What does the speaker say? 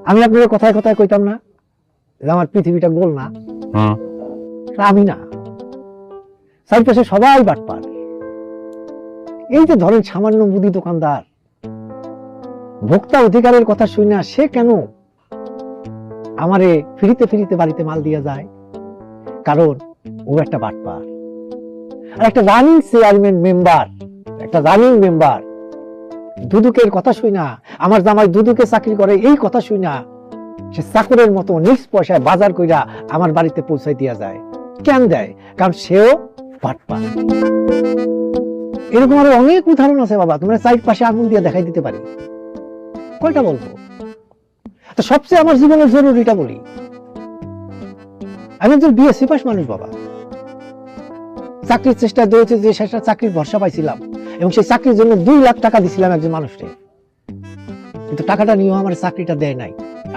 আমি আপনাদের কথায় কথায় কইতাম না যে আমার পৃথিবীটা গোল না, আমি না, চারপাশে সবাই বাটপার। এই যে ধরেন সামান্য মুদি দোকানদার, ভোক্তা অধিকারের কথা শুই না, সে কেন আমারে ফিরিতে ফিরিতে বাড়িতে মাল দিয়ে যায়? কারণ ও একটা বাটপার। আর একটা রানিং চেয়ারম্যান মেম্বার, একটা রানিং মেম্বার দুদুকের কথা শুই না, আমার জামাই দুদুকে চাকরি করে এই কথা শুই না, সে চাকরের মতো নিজ পয়সায় বাজার কইরা আমার বাড়িতে পৌঁছাই দিয়া যায়। কেন দেয়? কারণ সেও বাটপার। এরকম আরো অনেক উদাহরণ আছে বাবা, তোমরা চার পাশে আঙুল দিয়ে দেখাই দিতে পারি। কয়টা বলবো? তো সবচেয়ে আমার জীবনের জরুরিটা বলি, আমি একজন বিএসসি পাস মানুষ বাবা। চাকরির চেষ্টা দিয়েছে, যে সেটা চাকরির ভরসা পাইছিলাম এবং সেই চাকরির জন্য 2 লাখ টাকা দিছিলাম একজন মানুষকে, কিন্তু টাকাটা নিয়েও আমার চাকরিটা দেয় নাই।